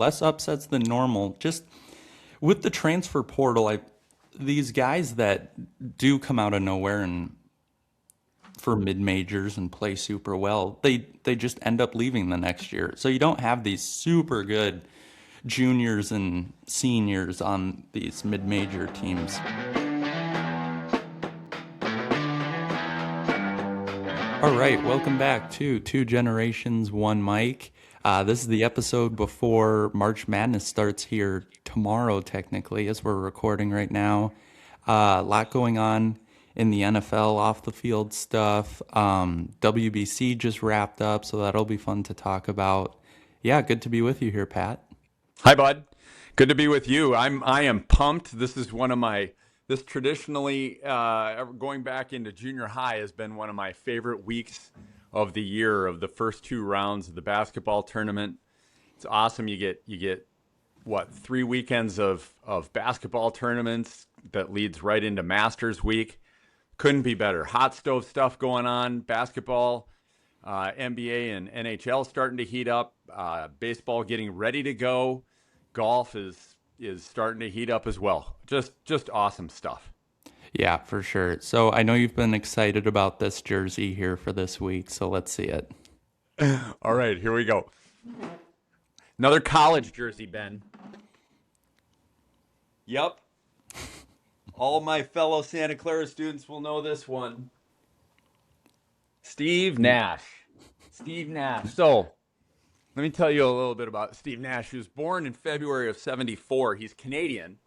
less upsets than normal. Just with the transfer portal, these guys that do come out of nowhere and for mid majors and play super well, they just end up leaving the next year. So you don't have these super good juniors and seniors on these mid major teams. All right, welcome back to Two Generations, One Mic. This is the episode before March Madness starts here tomorrow, technically, as we're recording right now. A lot going on in the NFL, off the field stuff. WBC just wrapped up, so that'll be fun to talk about. Yeah, good to be with you here, Pat. Hi, bud. Good to be with you. I am pumped. This traditionally going back into junior high has been one of my favorite weeks of the year, of the first two rounds of the basketball tournament. It's awesome. You get what, 3 weekends of basketball tournaments that leads right into Masters week. Couldn't be better. Hot stove stuff going on. Basketball, NBA and NHL starting to heat up. Baseball getting ready to go. Golf is starting to heat up as well. Just awesome stuff. Yeah, for sure. So I know you've been excited about this jersey here for this week, so let's see it. All right, here we go. Another college jersey, Ben. Yep. All my fellow Santa Clara students will know this one. Steve Nash. Steve Nash. So, let me tell you a little bit about Steve Nash. He was born in February of '74. He's Canadian.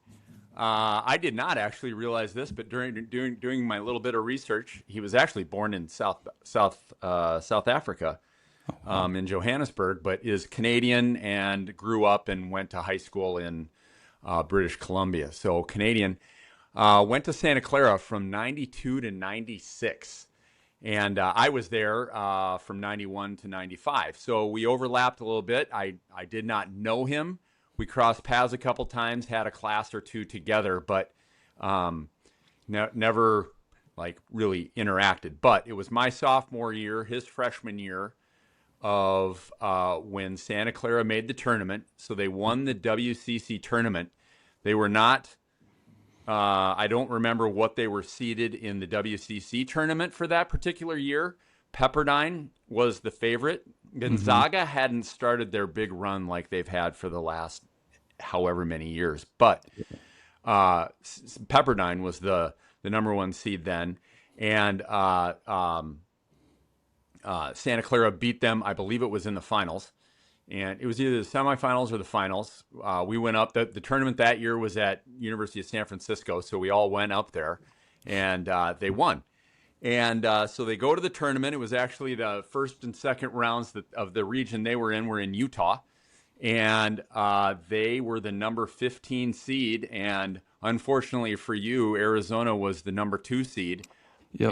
I did not actually realize this, but doing my little bit of research, he was actually born in South Africa, in Johannesburg, but is Canadian and grew up and went to high school in British Columbia. So Canadian. Went to Santa Clara from '92 to '96. And I was there from '91 to '95. So we overlapped a little bit. I did not know him. We crossed paths a couple times, had a class or two together, but never like really interacted. But it was my sophomore year, his freshman year of when Santa Clara made the tournament. So they won the WCC tournament. They were not... I don't remember what they were seeded in the WCC tournament for that particular year. Pepperdine was the favorite. Gonzaga hadn't started their big run like they've had for the last however many years. But Pepperdine was the number one seed then. And Santa Clara beat them. I believe it was in the finals. And it was either the semifinals or the finals. We went up. The tournament that year was at University of San Francisco, so we all went up there, and they won. And so they go to the tournament. It was actually the first and second rounds of the region they were in Utah. And they were the number 15 seed. And unfortunately for you, Arizona was the number 2 seed. Yep.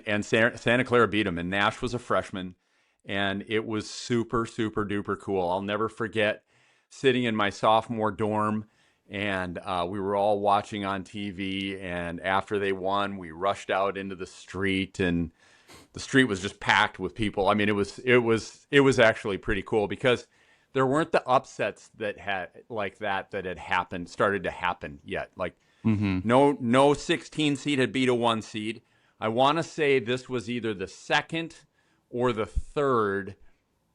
And Santa Clara beat them. And Nash was a freshman. And it was super, super duper cool. I'll never forget sitting in my sophomore dorm, and we were all watching on TV. And after they won, we rushed out into the street, and the street was just packed with people. I mean, it was actually pretty cool because there weren't the upsets that had started to happen yet. Like no 16 seed had beat a 1 seed. I want to say this was either the second or the third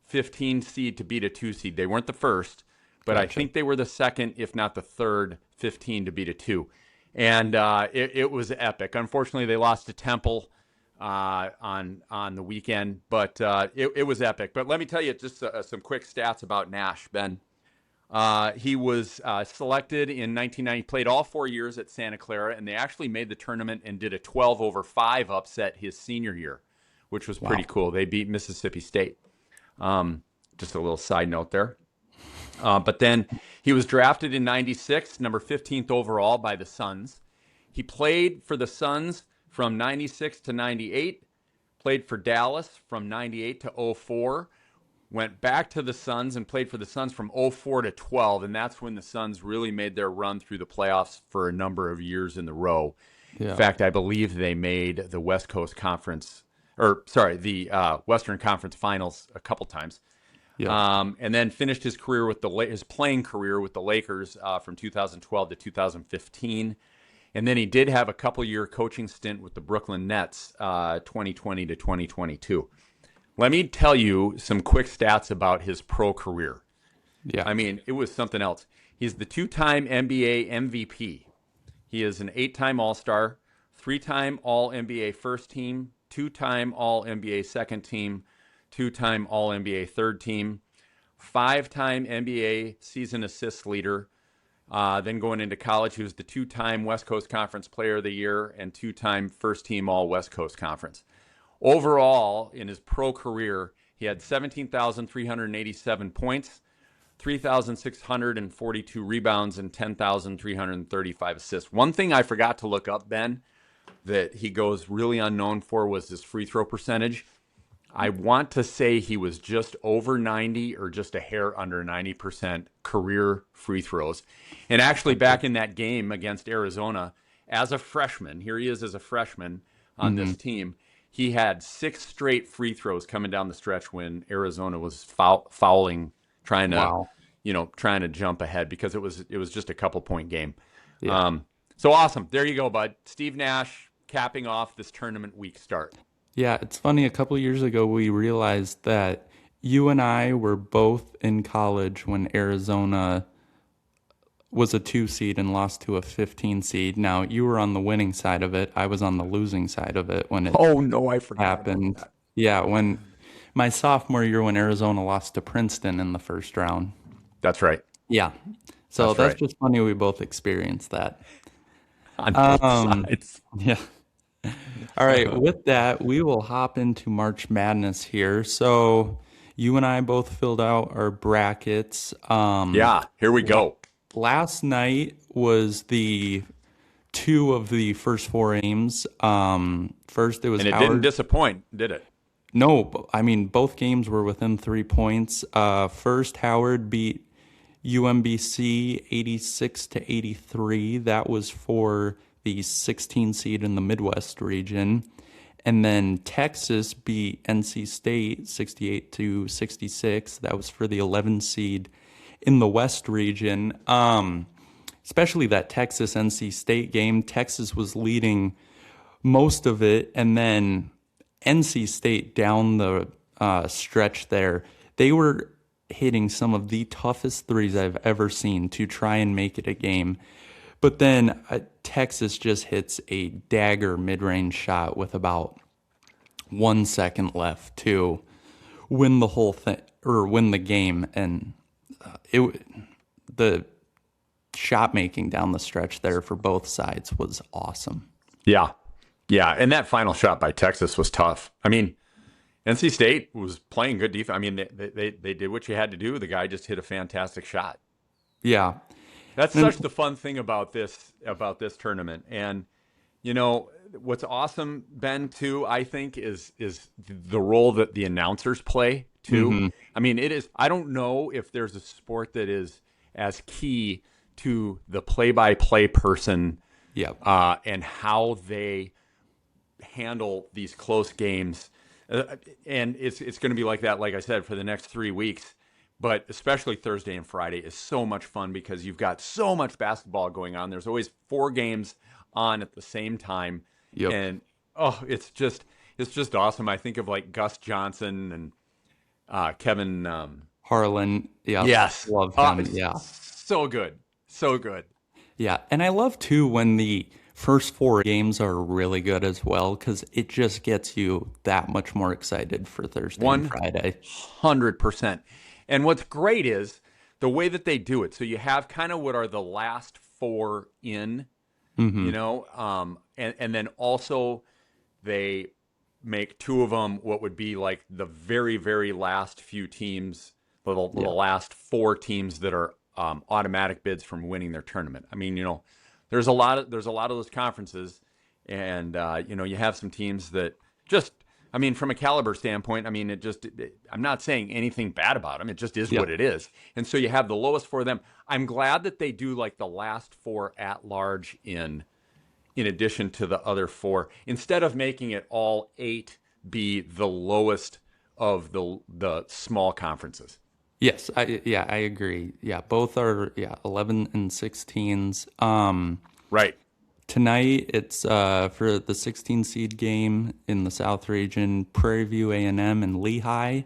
15 seed to beat a 2 seed. They weren't the first, but gotcha. I think they were the second, if not the third 15 to beat a 2. And it was epic. Unfortunately, they lost to Temple on the weekend, but it was epic. But let me tell you just some quick stats about Nash, Ben. He was selected in 1990, played all 4 years at Santa Clara, and they actually made the tournament and did a 12-over-5 upset his senior year, which was pretty cool. They beat Mississippi State. Just a little side note there. But then he was drafted in '96, number 15th overall by the Suns. He played for the Suns from '96 to '98, played for Dallas from '98 to '04, went back to the Suns and played for the Suns from '04 to '12, and that's when the Suns really made their run through the playoffs for a number of years in a row. Yeah. In fact, I believe they made the Western Conference Finals a couple times. Yep. And then finished his career with his playing career with the Lakers from 2012 to 2015. And then he did have a couple-year coaching stint with the Brooklyn Nets, 2020 to 2022. Let me tell you some quick stats about his pro career. Yeah. I mean, it was something else. He's the two-time NBA MVP. He is an 8-time All-Star, 3-time All-NBA first team, 2-time All-NBA second team, 2-time All-NBA third team, 5-time NBA season assist leader. Then going into college, he was the 2-time West Coast Conference Player of the Year and 2-time first team All West Coast Conference. Overall, in his pro career, he had 17,387 points, 3,642 rebounds, and 10,335 assists. One thing I forgot to look up, Ben, that he goes really unknown for was his free throw percentage. I want to say he was just over 90 or just a hair under 90% career free throws. And actually back in that game against Arizona, as a freshman, here he is as a freshman on this team, he had 6 straight free throws coming down the stretch when Arizona was fouling, trying to jump ahead because it was just a couple point game. Yeah. So awesome. There you go, bud. Steve Nash capping off this tournament week start. Yeah, it's funny. A couple years ago, we realized that you and I were both in college when Arizona was a 2 seed and lost to a 15 seed. Now, you were on the winning side of it. I was on the losing side of it when it Oh, no, I forgot happened. about that. Yeah, when my sophomore year when Arizona lost to Princeton in the first round. That's right. Yeah. So That's that's right. just funny we both experienced that. On both sides. Yeah. All right, with that, we will hop into March Madness here. So you and I both filled out our brackets. Yeah, here we go. Last night was the 2 of the first 4 games. First, it was And it Howard. didn't disappoint, did it? No, I mean, both games were within 3 points. First, Howard beat UMBC 86 to 83. That was for the 16 seed in the Midwest region. And then Texas beat NC State 68 to 66. That was for the 11 seed in the West region. Especially that Texas NC State game. Texas was leading most of it, and then NC State down the stretch there, they were hitting some of the toughest threes I've ever seen to try and make it a game. But then Texas just hits a dagger mid-range shot with about 1 second left to win the whole thing or win the game, and the shot making down the stretch there for both sides was awesome. Yeah. Yeah. And that final shot by Texas was tough. I mean, NC State was playing good defense. I mean, they did what you had to do. The guy just hit a fantastic shot. Yeah. That's such the fun thing about this tournament. And you know, what's awesome, Ben, too, I think is the role that the announcers play too. Mm-hmm. I mean, it is, I don't know if there's a sport that is as key to the play-by-play person Yep. and how they handle these close games. And it's going to be like that, like I said, for the next 3 weeks. But especially Thursday and Friday is so much fun because you've got so much basketball going on. There's always 4 games on at the same time. Yep. And it's just awesome. I think of like Gus Johnson and Kevin Harlan. Yeah. Yes. Love him. It's Yeah. So good. So good. Yeah. And I love too when the first 4 games are really good as well, because it just gets you that much more excited for Thursday and Friday. 100%. And what's great is the way that they do it. So you have kind of what are the last 4 in, you know, and then also they make 2 of them what would be like the very, very last few teams, the last 4 teams that are automatic bids from winning their tournament. I mean, you know, there's a lot of those conferences, and you know, you have some teams that just, I mean, from a caliber standpoint, I mean, I'm not saying anything bad about them. It just is what it is. And so you have the lowest 4 of them. I'm glad that they do like the last 4 at large in addition to the other 4, instead of making it all 8 be the lowest of the small conferences. Yes, I agree. Yeah, both are 11 and 16s. Right. Tonight it's for the 16 seed game in the South region, Prairie View A&M and Lehigh.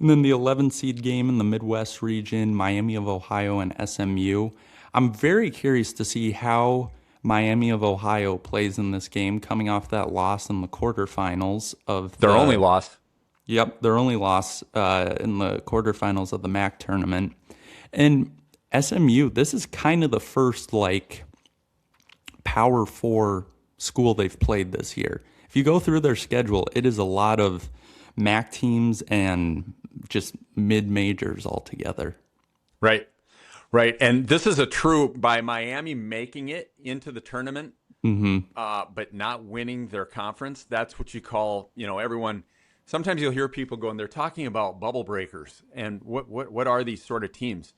And then the 11 seed game in the Midwest region, Miami of Ohio and SMU. I'm very curious to see how Miami of Ohio plays in this game, coming off that loss in the quarterfinals of Their only loss. their only loss in the quarterfinals of the MAC tournament. And SMU, this is kind of the first like Power Four school they've played this year. If you go through their schedule, it is a lot of MAC teams and just mid majors altogether. Right. Right. And this is a true by Miami making it into the tournament, but not winning their conference. That's what you call, everyone. Sometimes you'll hear people going, they're talking about bubble breakers. And what are these sort of teams?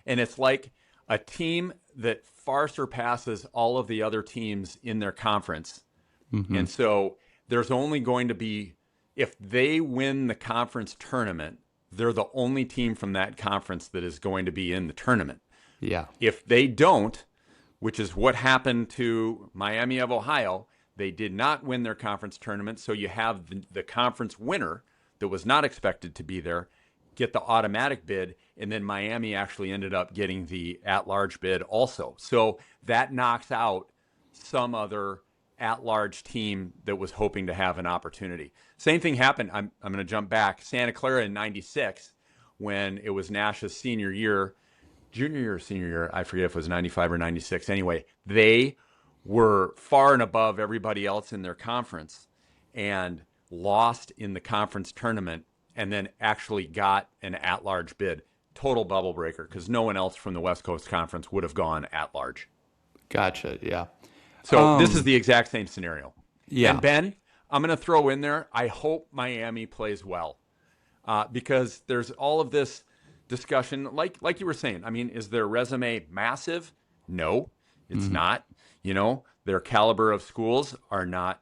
And it's like a team that far surpasses all of the other teams in their conference. And so there's only going to be, if they win the conference tournament, they're the only team from that conference that is going to be in the tournament. Yeah. If they don't, which is what happened to Miami of Ohio, they did not win their conference tournament. So you have the conference winner that was not expected to be there get the automatic bid, and then Miami actually ended up getting the at-large bid also. So that knocks out some other at-large team that was hoping to have an opportunity. Same thing happened. I'm going to jump back. Santa Clara in '96, when it was Nash's senior year, junior year or senior year, I forget if it was 95 or 96. Anyway, they were far and above everybody else in their conference and lost in the conference tournament, and then actually got an at-large bid. Total bubble breaker, because no one else from the West Coast Conference would have gone at-large. Gotcha. Yeah. So this is the exact same scenario. Yeah. And Ben, I'm going to throw in there, I hope Miami plays well, because there's all of this discussion, like you were saying. I mean, is their resume massive? No, it's not. Their caliber of schools are not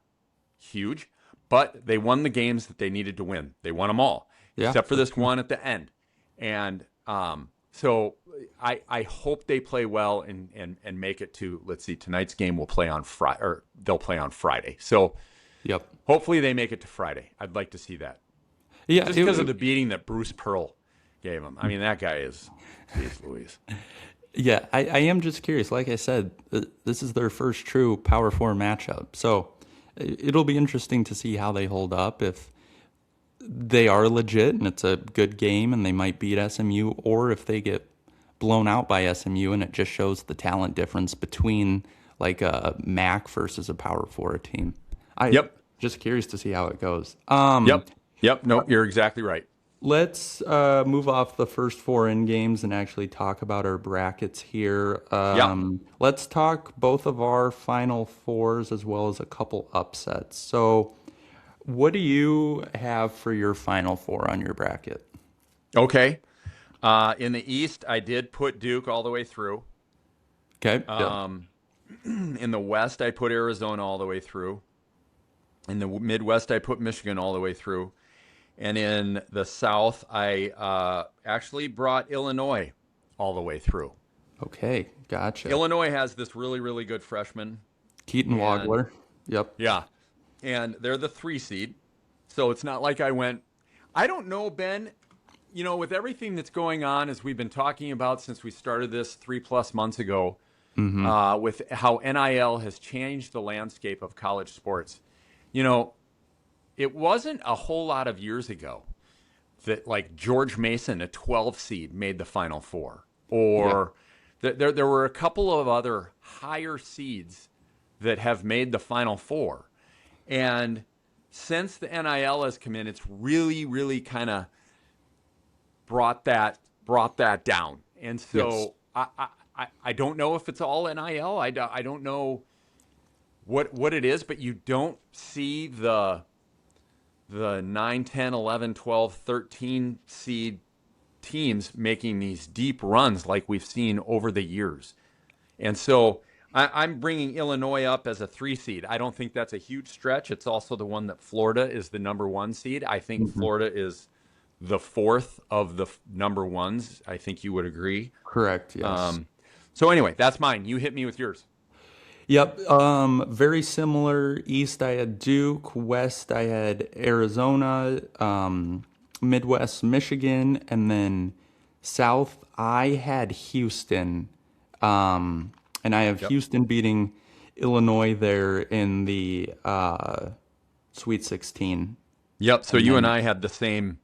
huge, but they won the games that they needed to win. They won them all, Yeah. except for this one at the end. And so I hope they play well and make it to, let's see, tonight's game will play on Friday, or they'll play on Friday. So Yep. hopefully they make it to Friday. I'd like to see that. Yeah. Just because of the beating that Bruce Pearl gave him. I mean, that guy is, geez Louise. Yeah, I am just curious. Like I said, this is their first true Power Four matchup. So it'll be interesting to see how they hold up. If they are legit and it's a good game and they might beat SMU, or if they get blown out by SMU and it just shows the talent difference between like a MAC versus a Power Four team. Yep. Just curious to see how it goes. Yep. No, you're exactly right. Let's move off the first four in games and actually talk about our brackets here. Let's talk both of our final fours as well as a couple upsets. So, what do you have for your final four on your bracket? Okay. In the East, I did put Duke all the way through. Okay. In the West, I put Arizona all the way through. In the Midwest, I put Michigan all the way through. And in the South, I actually brought Illinois all the way through. Okay, gotcha. Illinois has this really, really good freshman. Keaton Wagler. Yep. Yeah. And they're the 3 seed. So it's not like I went, I don't know, Ben, with everything that's going on, as we've been talking about since we started this 3+ months ago, with how NIL has changed the landscape of college sports. It wasn't a whole lot of years ago that like George Mason, a 12 seed, made the Final Four. Or there were a couple of other higher seeds that have made the Final Four. And since the NIL has come in, it's really, really kind of brought that down. And so I don't know if it's all NIL. I don't know what it is, but you don't see the 9, 10, 11, 12, 13 seed teams making these deep runs like we've seen over the years. And so I'm bringing Illinois up as a 3 seed. I don't think that's a huge stretch. It's also the one that Florida is the number 1 seed. I think Florida is the fourth of the number ones. I think you would agree. Correct, yes. So anyway, that's mine. You hit me with yours. Yep. Very similar. East, I had Duke. West, I had Arizona. Midwest, Michigan, and then South, I had Houston. And I have Yep. Houston beating Illinois there in the Sweet 16. Yep. So And you and then, I had the same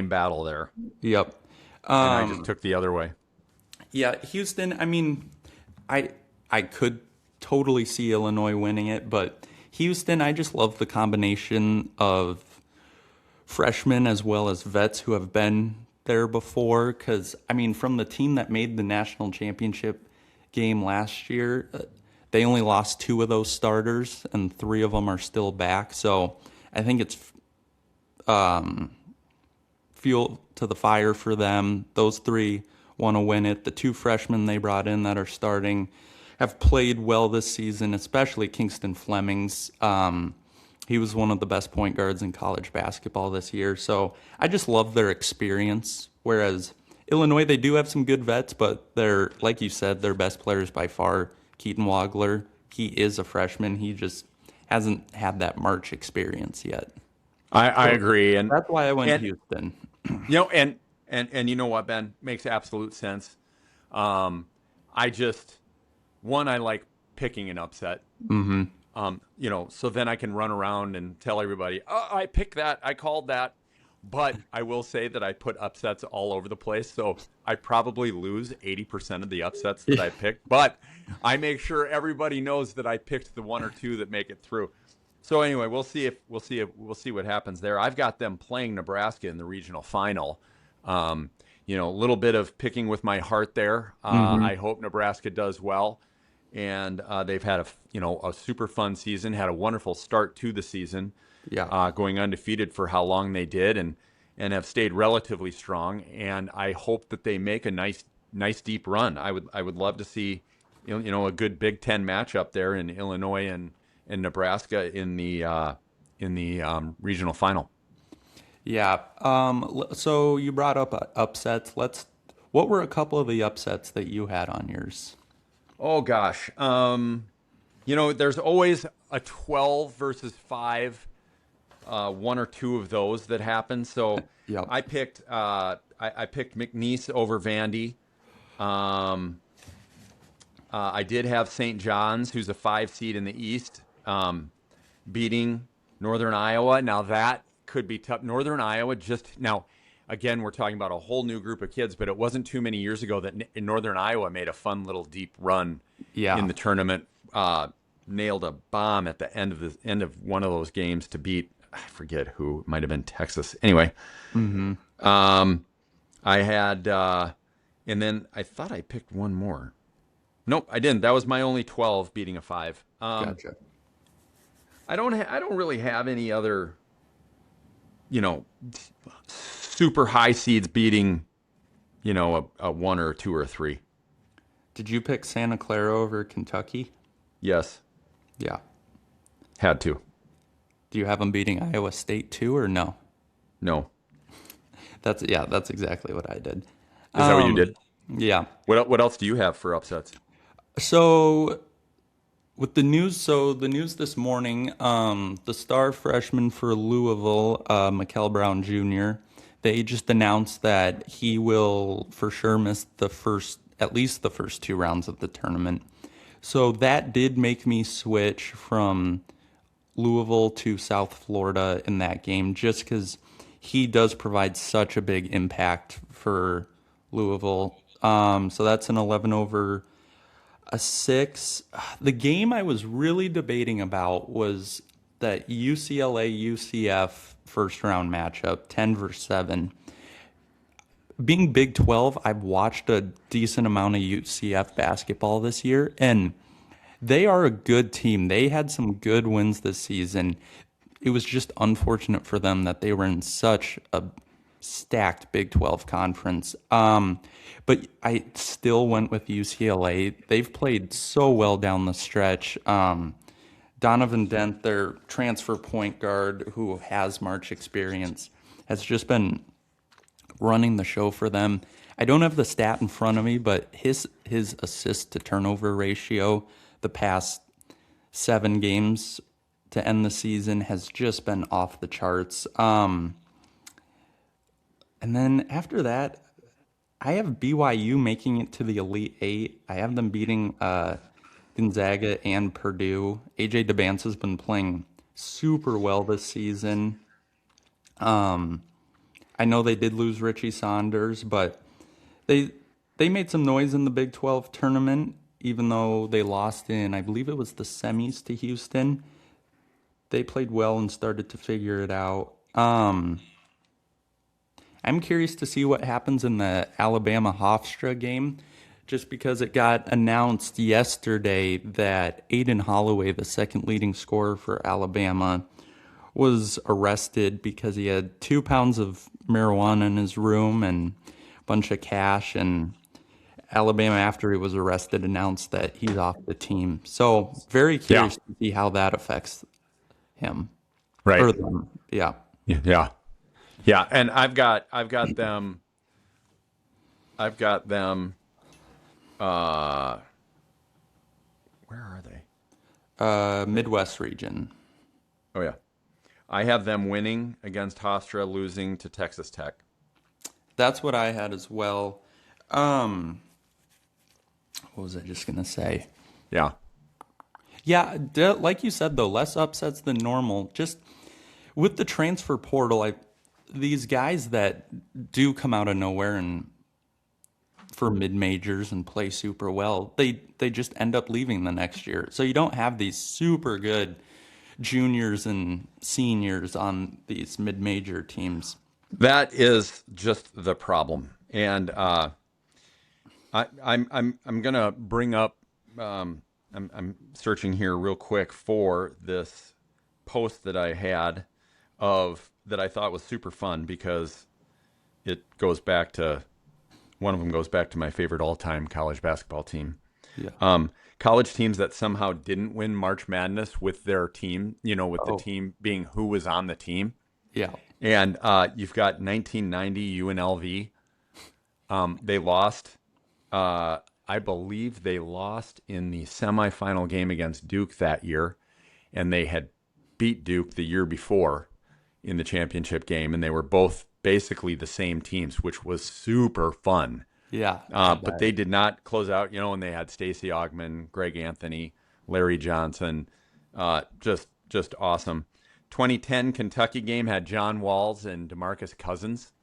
battle there, yep. and I just took the other way. Yeah, Houston, I mean, I I could totally see Illinois winning it, but Houston, I just love the combination of freshmen as well as vets who have been there before. Because, I mean, from the team that made the national championship game last year, they only lost two of those starters, and three of them are still back. So I think it's fuel to the fire for them. Those three want to win it. The two freshmen they brought in that are starting have played well this season, especially Kingston Flemings. He was one of the best point guards in college basketball this year. So I just love their experience. Whereas Illinois, they do have some good vets, but they're, like you said, their best players by far, Keaton Wagler. He is a freshman. He just hasn't had that March experience yet. I So agree, that's why I went and Houston. you know what, Ben, makes absolute sense. I just one, I like picking an upset. So then I can run around and tell everybody, oh, I picked that, I called that. But I will say that I put upsets all over the place, so I probably lose 80% of the upsets that I picked. But I make sure everybody knows that I picked the one or two that make it through. So anyway, we'll see what happens there. I've got them playing Nebraska in the regional final. A little bit of picking with my heart there. I hope Nebraska does well, and they've had a super fun season. Had a wonderful start to the season, Yeah. going undefeated for how long they did, and have stayed relatively strong. And I hope that they make a nice deep run. I would love to see a good Big Ten matchup there in Illinois and Nebraska in the regional final. Yeah. So you brought up upsets. What were a couple of the upsets that you had on yours? Oh gosh, there's always a 12 versus 5, one or two of those that happen. So Yep. I picked McNeese over Vandy. I did have St. John's, who's a 5 seed in the East, beating Northern Iowa. Now that could be tough. Northern Iowa just now, again, we're talking about a whole new group of kids, but it wasn't too many years ago that Northern Iowa made a fun little deep run Yeah. in the tournament. Nailed a bomb at the end of one of those games to beat, I forget who, it might have been Texas. Anyway, I had, and then I thought I picked one more. Nope, I didn't. That was my only 12 beating a 5. Gotcha. I don't really have any other, you know, super high seeds beating, a 1 or 2 or 3. Did you pick Santa Clara over Kentucky? Yes, Yeah. had to. Do you have them beating Iowa State too, or no? No. That's exactly what I did. Is that what you did? Yeah. What else do you have for upsets? So with the news this morning, the star freshman for Louisville, Mikel Brown Jr., they just announced that he will for sure miss at least the first two rounds of the tournament. So that did make me switch from Louisville to South Florida in that game, just because he does provide such a big impact for Louisville. So that's an 11 over a 6. The game I was really debating about was that UCLA UCF first round matchup, 10 versus 7. Being Big 12, I've watched a decent amount of UCF basketball this year, and they are a good team. They had some good wins this season. It was just unfortunate for them that they were in such a stacked Big 12 conference. But I still went with UCLA. They've played so well down the stretch. Donovan Dent, their transfer point guard who has March experience, has just been running the show for them. I don't have the stat in front of me, but his assist to turnover ratio the past 7 games to end the season has just been off the charts. And then after that, I have BYU making it to the Elite Eight. I have them beating Gonzaga and Purdue. AJ DeBance has been playing super well this season. I know they did lose Richie Saunders, but they they made some noise in the Big 12 tournament, even though they lost in, I believe it was the semis to Houston. They played well and started to figure it out. I'm curious to see what happens in the Alabama Hofstra game, just because it got announced yesterday that Aiden Holloway, the second leading scorer for Alabama, was arrested because he had 2 pounds of marijuana in his room and a bunch of cash. And Alabama, after he was arrested, announced that he's off the team. So very Yeah. curious to see how that affects him Right. or them. Yeah. Yeah. Yeah. And I've got them, uh, where are they? Midwest region. Oh yeah. I have them winning against Hofstra, losing to Texas Tech. That's what I had as well. Um, what was I just gonna say? Yeah. Yeah, like you said though, less upsets than normal. Just with the transfer portal, these guys that do come out of nowhere and for mid majors and play super well, they just end up leaving the next year. So you don't have these super good juniors and seniors on these mid major teams. That is just the problem. And I'm gonna bring up. I'm searching here real quick for this post that I had of that I thought was super fun because it goes back to one of them goes back to my favorite all-time college basketball team. Yeah. College teams that somehow didn't win March Madness with their team, with the Oh, team being who was on the team. yeah. And you've got 1990 UNLV. They lost. I believe they lost in the semifinal game against Duke that year, and they had beat Duke the year before in the championship game, and they were both basically the same teams, which was super fun. Yeah. I But bet. they did not close out, and they had Stacey Augmon, Greg Anthony, Larry Johnson, just awesome. 2010 Kentucky game had John Walls and DeMarcus Cousins,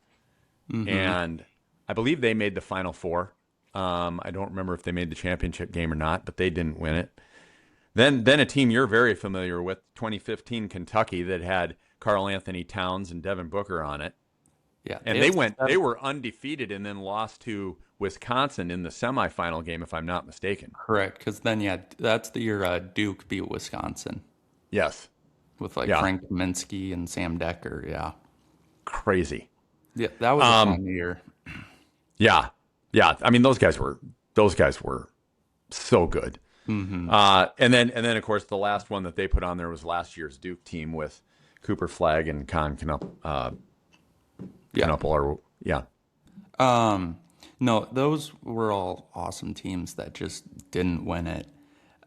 and I believe they made the Final Four. I don't remember if they made the championship game or not, but they didn't win it. Then a team you're very familiar with, 2015 Kentucky, that had Karl Anthony Towns and Devin Booker on it. Yeah. And they were undefeated and then lost to Wisconsin in the semifinal game, if I'm not mistaken. Correct. Because then, yeah, that's the year Duke beat Wisconsin Yes. with like Yeah. Frank Kaminsky and Sam Decker. Yeah. Crazy. Yeah. That was a fun year. Yeah. Yeah. I mean, those guys were so good. And then of course the last one that they put on there was last year's Duke team with Cooper Flagg and Con Yeah. Knuppel, or yeah. No, those were all awesome teams that just didn't win it.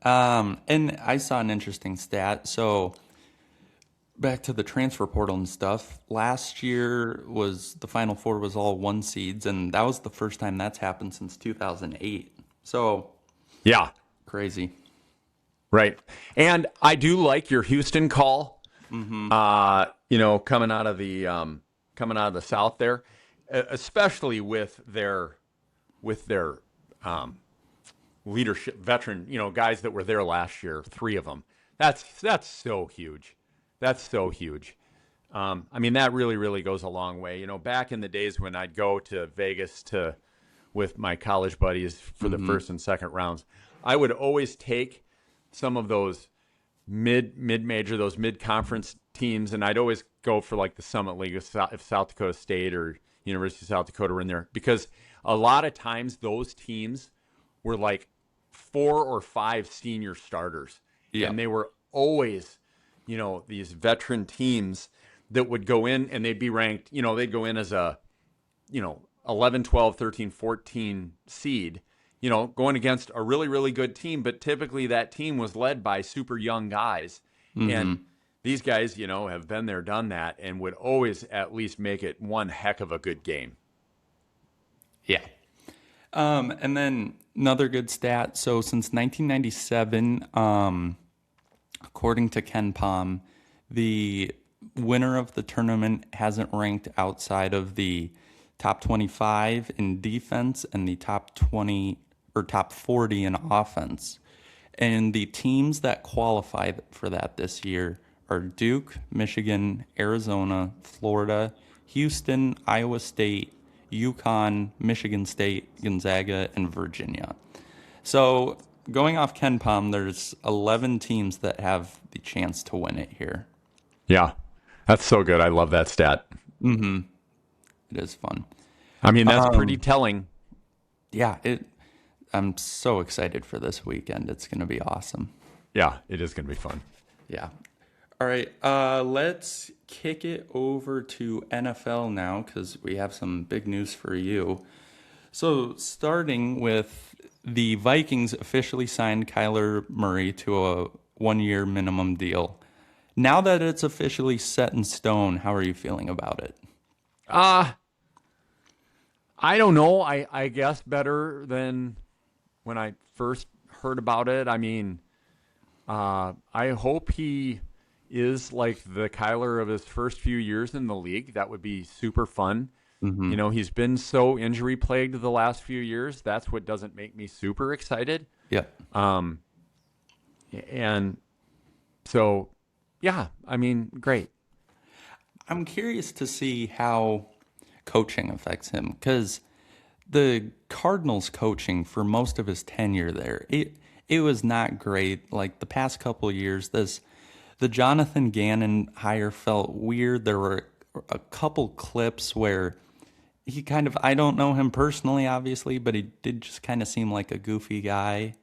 And I saw an interesting stat. So back to the transfer portal and stuff. Last year was the Final Four was all one seeds, and that was the first time that's happened since 2008. So Yeah. crazy. Right. And I do like your Houston call. Coming out of the South there, especially with their leadership veteran, guys that were there last year, 3 of them. That's so huge. That's so huge. I mean, that really, really goes a long way. Back in the days when I'd go to Vegas with my college buddies for the first and second rounds, I would always take some of those mid-major, those mid-conference teams, and I'd always go for like the Summit League if South Dakota State or University of South Dakota were in there, because a lot of times those teams were like 4 or 5 senior starters, Yeah. and they were always, these veteran teams that would go in and they'd be ranked, they'd go in as a 11, 12, 13, 14 seed, going against a really, really good team. But typically that team was led by super young guys. And Mm-hmm. these guys, have been there, done that, and would always at least make it one heck of a good game. Yeah. And then another good stat. So since 1997, according to Ken Palm, the winner of the tournament hasn't ranked outside of the top 25 in defense and the top 20 or top 40 in offense. And the teams that qualified for that this year are Duke, Michigan, Arizona, Florida, Houston, Iowa State, UConn, Michigan State, Gonzaga, and Virginia. So going off Ken Palm, there's 11 teams that have the chance to win it here. Yeah, that's so good. I love that stat. It is fun. I mean, that's pretty telling. Yeah, I'm so excited for this weekend. It's going to be awesome. Yeah, it is going to be fun. Yeah. All right, let's kick it over to NFL now because we have some big news for you. So, starting with the Vikings officially signed Kyler Murray to a 1-year minimum deal. Now that it's officially set in stone, how are you feeling about it? I don't know. I guess better than when I first heard about it. I mean, I hope he is like the Kyler of his first few years in the league. That would be super fun. He's been so injury plagued the last few years. That's what doesn't make me super excited. Yeah. And so, yeah, I mean, great. I'm curious to see how coaching affects him because the Cardinals coaching for most of his tenure there, it was not great. Like the past couple of years, the Jonathan Gannon hire felt weird. There were a couple clips where he kind of, I don't know him personally, obviously, but he did just kind of seem like a goofy guy.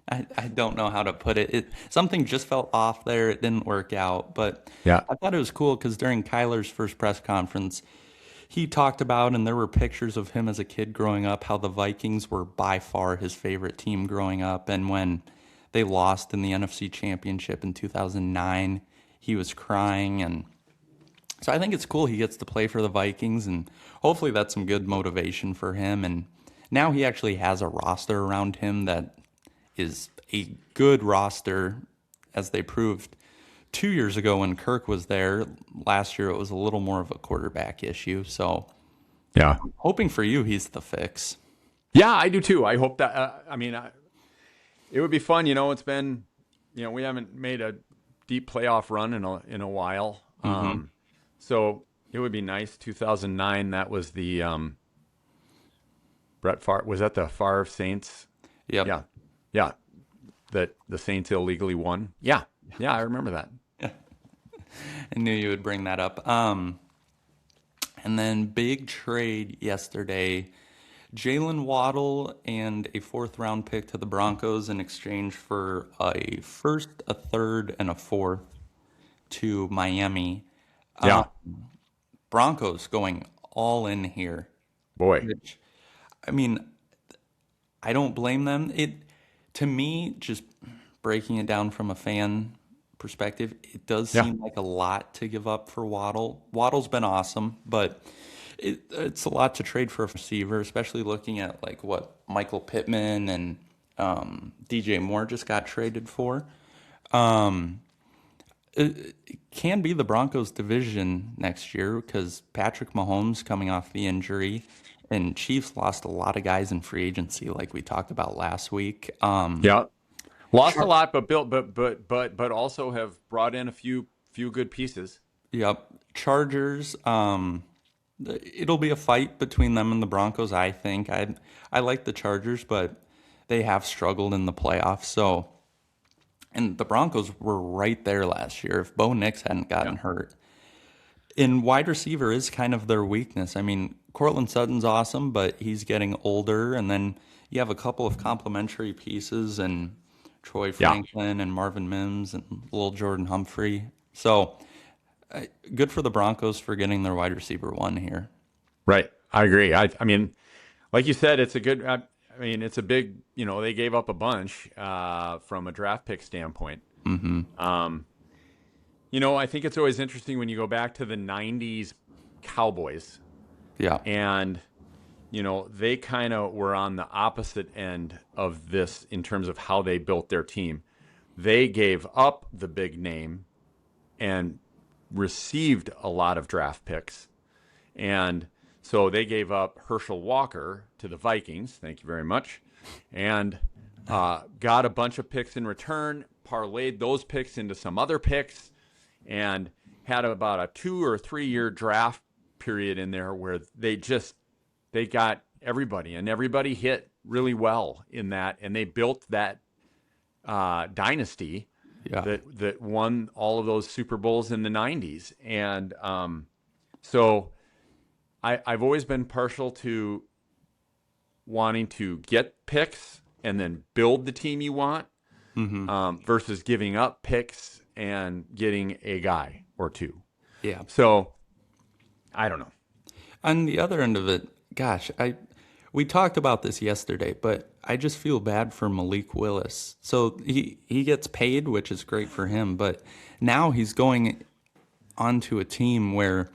I don't know how to put it. Something just felt off there. It didn't work out. But Yeah. I thought it was cool because during Kyler's first press conference, he talked about, and there were pictures of him as a kid growing up, how the Vikings were by far his favorite team growing up. And when they lost in the NFC Championship in 2009, he was crying. And so I think it's cool he gets to play for the Vikings, and hopefully that's some good motivation for him. And now he actually has a roster around him that is a good roster, as they proved 2 years ago when Kirk was there. Last year it was a little more of a quarterback issue. So Yeah. hoping for you he's the fix. Yeah, I do too. I hope that, it would be fun. It's been, we haven't made a deep playoff run in a while. So it would be nice. 2009, that was the Brett Favre. Was that the Favre Saints? Yep. Yeah. Yeah. That the Saints illegally won. Yeah. Yeah, I remember that. I knew you would bring that up. And then big trade yesterday. Jalen Waddle and a 4th-round pick to the Broncos in exchange for a first, a third, and a fourth to Miami. Yeah. Broncos going all in here. Boy. Which, I mean, I don't blame them. To me, just breaking it down from a fan perspective, it does Yeah. seem like a lot to give up for Waddle. Waddle's been awesome, but it's a lot to trade for a receiver, especially looking at like what Michael Pittman and DJ Moore just got traded for. It can be the Broncos division next year because Patrick Mahomes coming off the injury, and Chiefs lost a lot of guys in free agency, like we talked about last week. Yeah. Lost a lot, but built, but also have brought in a few good pieces. Yep. Chargers. It'll be a fight between them and the Broncos, I think. I like the Chargers, but they have struggled in the playoffs. So, and the Broncos were right there last year if Bo Nix hadn't gotten hurt. And wide receiver is kind of their weakness. I mean, Cortland Sutton's awesome, but he's getting older. And then you have a couple of complementary pieces and Troy Franklin and Marvin Mims and little Jordan Humphrey. So Good for the Broncos for getting their wide receiver one here. Right. I agree. I mean, like you said, it's a good. I mean, it's a big. They gave up a bunch from a draft pick standpoint. Um, I think it's always interesting when you go back to the '90s Cowboys, Yeah. and they kind of were on the opposite end of this in terms of how they built their team. They gave up the big name and received a lot of draft picks. And so they gave up Herschel Walker to the Vikings. Thank you very much. And got a bunch of picks in return, parlayed those picks into some other picks, and had about a 2 or 3 year draft period in there where they got everybody, and everybody hit really well in that, and they built that dynasty that won all of those Super Bowls in the 90s. And so I've always been partial to wanting to get picks and then build the team you want versus giving up picks and getting a guy or two. Yeah. So I don't know. On the other end of it, gosh, we talked about this yesterday, but I just feel bad for Malik Willis. So he gets paid, which is great for him, but now he's going onto a team where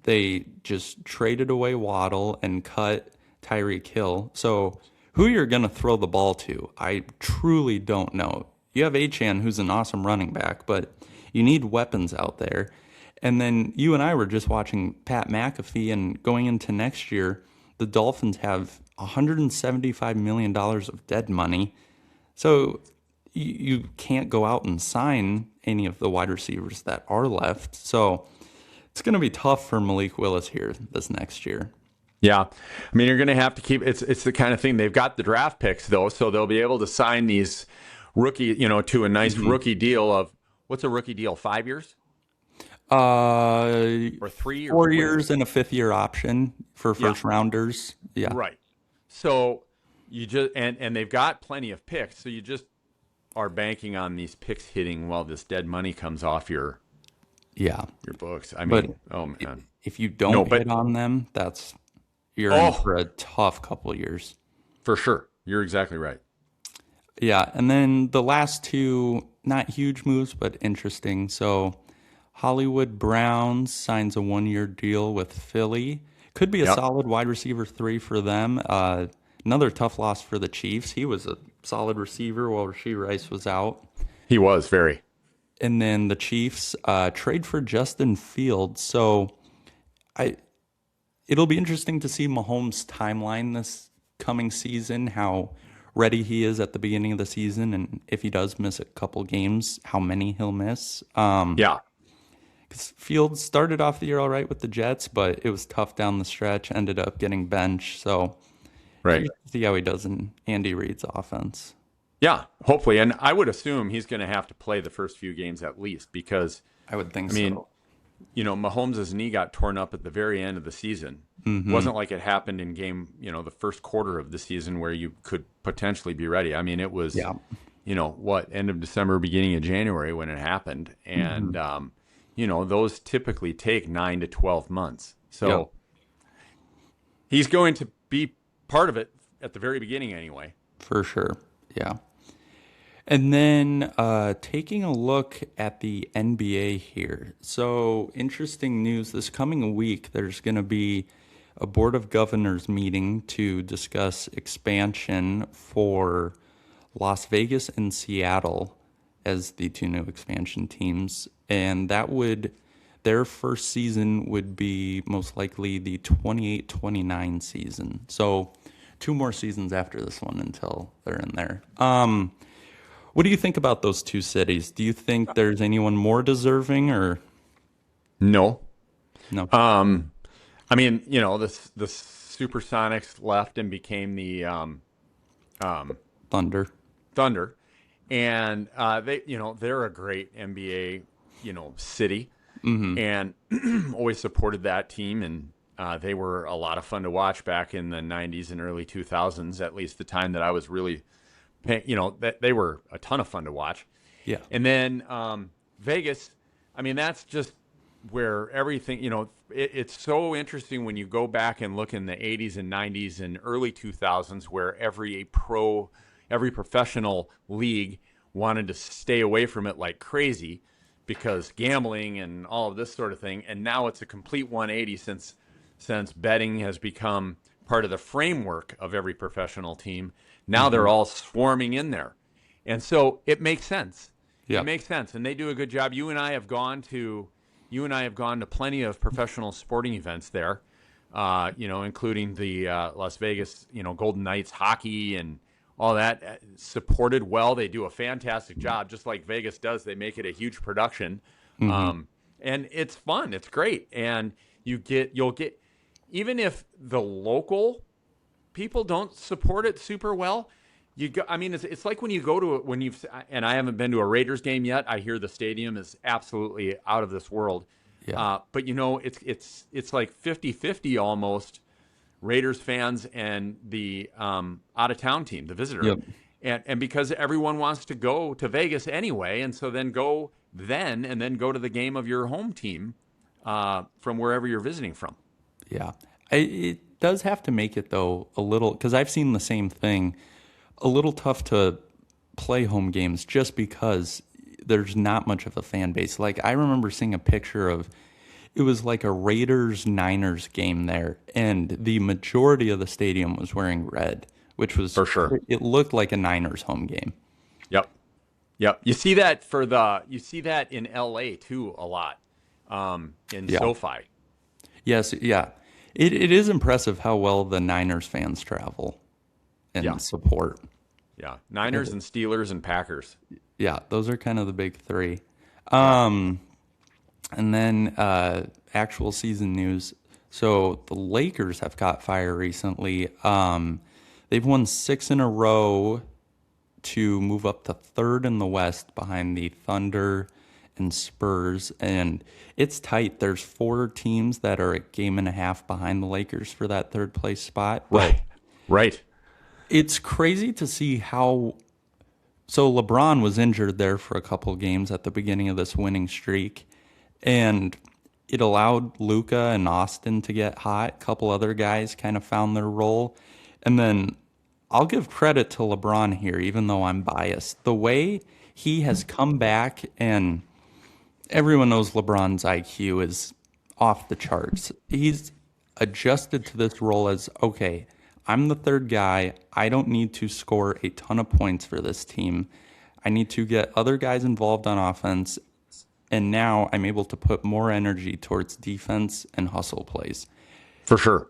they just traded away Waddle and cut Tyreek Hill. So who you're going to throw the ball to, I truly don't know. You have Achane, who's an awesome running back, but you need weapons out there. And then you and I were just watching Pat McAfee, and going into next year, the Dolphins have $175 million of dead money. So you can't go out and sign any of the wide receivers that are left. So it's going to be tough for Malik Willis here this next year. Yeah. I mean, you're going to have to keep it's the kind of thing. They've got the draft picks, though, so they'll be able to sign these rookie, to a nice rookie deal of, what's a rookie deal, 5 years? Or 3 or 4 years and a fifth-year option for first rounders. Yeah. Right. So you just and they've got plenty of picks, so you just are banking on these picks hitting while this dead money comes off your books. I mean, oh man. If you don't hit on them, you're in for a tough couple of years. For sure. You're exactly right. Yeah, and then the last two, not huge moves, but interesting. So Hollywood Browns signs a 1-year deal with Philly. Could be a solid wide receiver 3 for them. Another tough loss for the Chiefs. He was a solid receiver while Rashee Rice was out. He was, very. And then the Chiefs trade for Justin Fields. So it'll be interesting to see Mahomes' timeline this coming season, how ready he is at the beginning of the season, and if he does miss a couple games, how many he'll miss. Because Fields started off the year all right with the Jets, but it was tough down the stretch, ended up getting benched. So see how he does in Andy Reid's offense. Yeah, hopefully. And I would assume he's going to have to play the first few games at least, because I would think so. Mahomes' knee got torn up at the very end of the season. It wasn't like it happened in the first quarter of the season where you could potentially be ready. I mean, it was, end of December, beginning of January when it happened. And, those typically take 9 to 12 months. So he's going to be part of it at the very beginning anyway. For sure. Yeah. And then taking a look at the NBA here. So interesting news. This coming week, there's going to be a Board of Governors meeting to discuss expansion for Las Vegas and Seattle as the two new expansion teams. And their first season would be most likely the 28-29 season. So 2 more seasons after this one until they're in there. What do you think about those 2 cities? Do you think there's anyone more deserving, or no? No. I mean, the Supersonics left and became the Thunder, and they're a great NBA city, and always supported that team, and they were a lot of fun to watch back in the 90s and early 2000s, at least the time that I was really that they were a ton of fun to watch. Yeah. And then Vegas, I mean, that's just where everything, it's so interesting when you go back and look in the 80s and 90s and early 2000s, where every professional league wanted to stay away from it like crazy because gambling and all of this sort of thing. And now it's a complete 180 since betting has become part of the framework of every professional team. Now they're all swarming in there. And so it makes sense. It Yep. makes sense. And they do a good job. You and I have gone to plenty of professional sporting events there, including the Las Vegas, Golden Knights hockey and all that. Supported well. They do a fantastic job, just like Vegas does. They make it a huge production, and it's fun. It's great, and you'll get, even if the local people don't support it super well. You go. I mean, it's like when you go to and I haven't been to a Raiders game yet. I hear the stadium is absolutely out of this world. Yeah. But it's like 50-50 almost, Raiders fans and the out of town team, the visitor. Yep. And because everyone wants to go to Vegas anyway, and so then go to the game of your home team from wherever you're visiting from. Yeah. It does have to make it, though, a little, because I've seen the same thing, a little tough to play home games just because there's not much of a fan base. Like, I remember seeing a picture of, it was like a Raiders-Niners game there, and the majority of the stadium was wearing red, which was, For sure. it looked like a Niners home game. Yep. Yep. You see that in LA too a lot, in Yeah. SoFi. Yes, yeah. It is impressive how well the Niners fans travel and Yeah. support. Yeah. Niners and Steelers and Packers. Yeah, those are kind of the big three. And then actual season news. So the Lakers have caught fire recently. They've won 6 in a row to move up to third in the West behind the Thunder and Spurs. And it's tight. There's 4 teams that are a game and a half behind the Lakers for that third place spot. But Right. it's crazy to see how. So LeBron was injured there for a couple games at the beginning of this winning streak, and it allowed Luka and Austin to get hot. A couple other guys kind of found their role. And then I'll give credit to LeBron here, even though I'm biased. The way he has come back, and everyone knows LeBron's IQ is off the charts. He's adjusted to this role as, okay, I'm the third guy. I don't need to score a ton of points for this team. I need to get other guys involved on offense. And now I'm able to put more energy towards defense and hustle plays. For sure.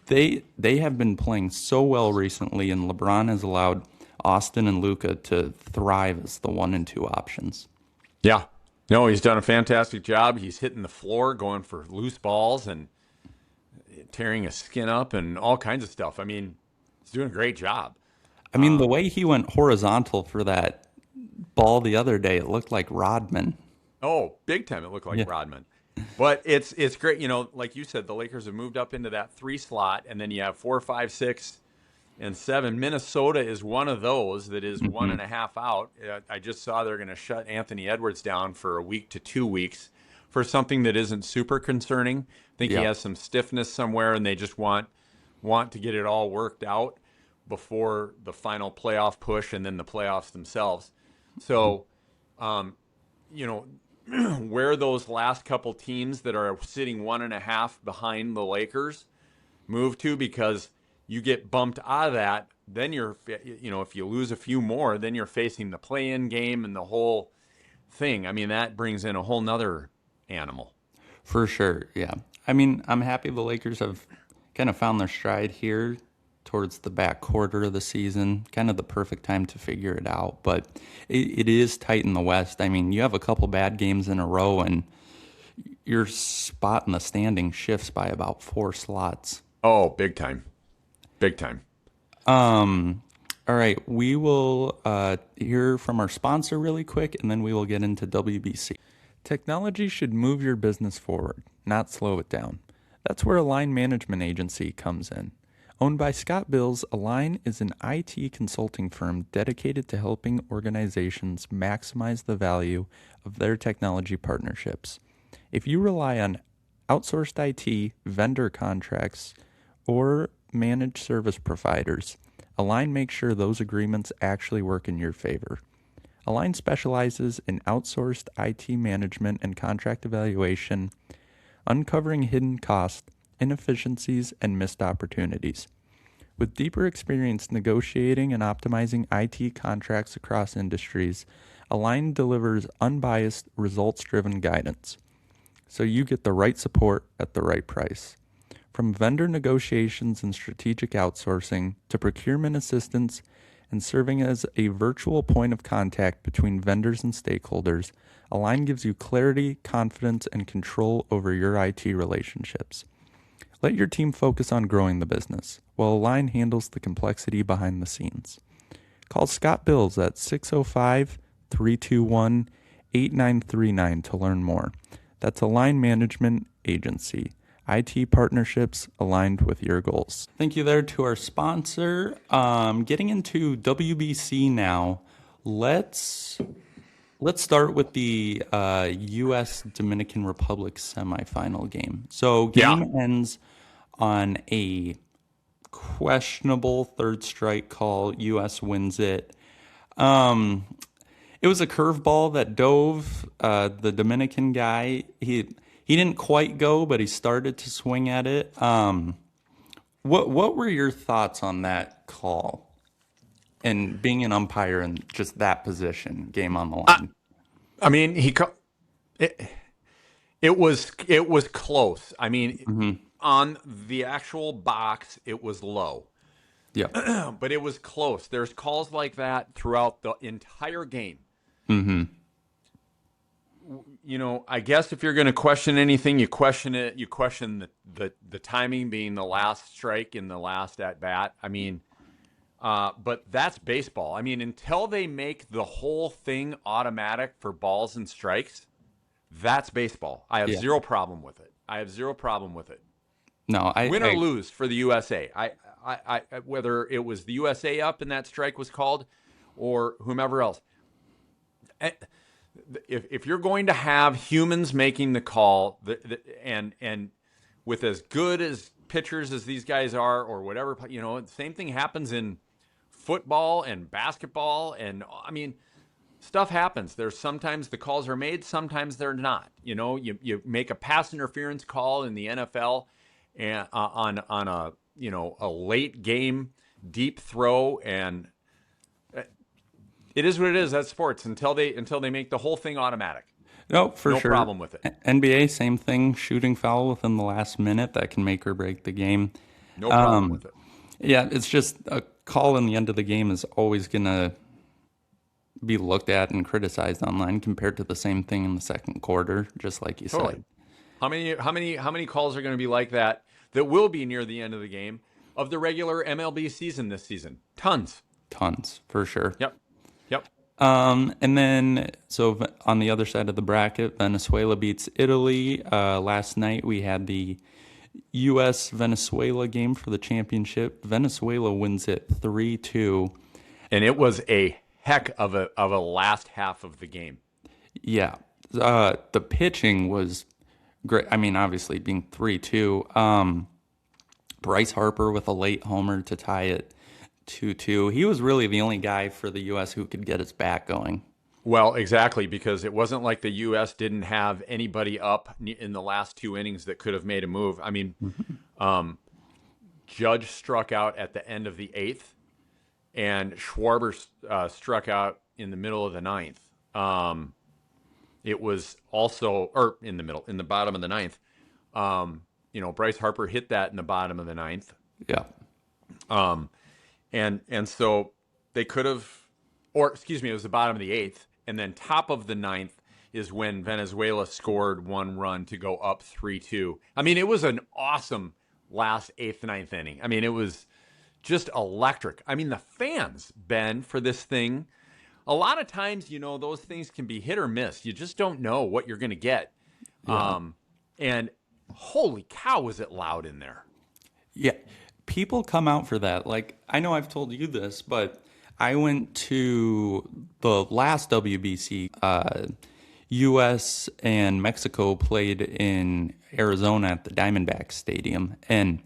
They have been playing so well recently, and LeBron has allowed Austin and Luka to thrive as the 1 and 2 options. Yeah. No, he's done a fantastic job. He's hitting the floor, going for loose balls and tearing his skin up and all kinds of stuff. I mean, he's doing a great job. I mean, the way he went horizontal for that ball the other day, it looked like Rodman. Oh, big time. It looked like Rodman. But it's great. Like you said, the Lakers have moved up into that 3 slot, and then you have 4, 5, 6, and 7. Minnesota is one of those that is 1.5 out. I just saw they're going to shut Anthony Edwards down for a week to 2 weeks for something that isn't super concerning. I think he has some stiffness somewhere, and they just want to get it all worked out before the final playoff push and then the playoffs themselves. So, where those last couple teams that are sitting 1.5 behind the Lakers move to, because you get bumped out of that, then if you lose a few more, then you're facing the play-in game and the whole thing. I mean, that brings in a whole nother animal. For sure, yeah. I mean, I'm happy the Lakers have kind of found their stride here towards the back quarter of the season, kind of the perfect time to figure it out. But it is tight in the West. I mean, you have a couple bad games in a row, and your spot in the standing shifts by about 4 slots. Oh, big time. Big time. All right, we will hear from our sponsor really quick, and then we will get into WBC. Technology should move your business forward, not slow it down. That's where Align Management Agency comes in. Owned by Scott Bills, Align is an IT consulting firm dedicated to helping organizations maximize the value of their technology partnerships. If you rely on outsourced IT, vendor contracts, or managed service providers, Align makes sure those agreements actually work in your favor. Align specializes in outsourced IT management and contract evaluation, uncovering hidden costs, inefficiencies, and missed opportunities. With deeper experience negotiating and optimizing IT contracts across industries, Align delivers unbiased, results driven guidance so you get the right support at the right price. From vendor negotiations and strategic outsourcing to procurement assistance and serving as a virtual point of contact between vendors and stakeholders, Align gives you clarity, confidence, and control over your IT relationships. Let your team focus on growing the business, while Align handles the complexity behind the scenes. Call Scott Bills at 605 321 8939 to learn more. That's Align Management Agency. IT partnerships aligned with your goals. Thank you there to our sponsor. Getting into WBC now, let's start with the U.S. Dominican Republic semifinal game. So game ends on a questionable third strike call. U.S. wins it. It was a curveball that dove. The Dominican guy, he didn't quite go, but he started to swing at it. What were your thoughts on that call? And being an umpire in just that position, game on the line. I mean, it was close. I mean, on the actual box, it was low. Yeah. But it was close. There's calls like that throughout the entire game. You know, I guess if you're going to question anything, you question it. You question the timing being the last strike in the last at bat. I mean, but that's baseball. I mean, until they make the whole thing automatic for balls and strikes, that's baseball. I have zero problem with it. No, Win or lose for the USA. I whether it was the USA up and that strike was called, or whomever else. If you're going to have humans making the call, and with as good as pitchers as these guys are, or whatever, you know, the same thing happens in football and basketball, and I mean, stuff happens. There's sometimes the calls are made, sometimes they're not. You know, you make a pass interference call in the NFL, and on a a late game deep throw, and it is what it is. That's sports until they make the whole thing automatic. No, for No sure. problem with it. NBA, same thing. Shooting foul within the last minute that can make or break the game. No problem with it. Yeah, it's just a call in the end of the game is always going to be looked at and criticized online compared to the same thing in the second quarter, just like you said. How many calls are going to be like that will be near the end of the game of the regular MLB season this season? Tons, for sure. Yep. And then, so on the other side of the bracket, Venezuela beats Italy. Last night we had the U.S.-Venezuela game for the championship. Venezuela wins it 3-2. And it was a heck of a last half of the game. Yeah. The pitching was great. I mean, obviously being 3-2. Bryce Harper with a late homer to tie it 2-2. He was really the only guy for the U.S. who could get his bat going. Well, exactly, because it wasn't like the U.S. didn't have anybody up in the last two innings that could have made a move. I mean, Judge struck out at the end of the eighth, and Schwarber struck out in the middle of the ninth. It was also, or in the bottom of the ninth. Bryce Harper hit that in the bottom of the ninth. Yeah. And so they could have, or excuse me, it was the bottom of the eighth, and then top of the ninth is when Venezuela scored one run to go up 3-2. I mean, it was an awesome last eighth, ninth inning. I mean, it was just electric. I mean, the fans, Ben, for this thing, a lot of times, those things can be hit or miss. You just don't know what you're going to get. Yeah. And holy cow, was it loud in there. Yeah. People come out for that. Like, I know I've told you this, but I went to the last WBC, U.S. and Mexico played in Arizona at the Diamondbacks Stadium, and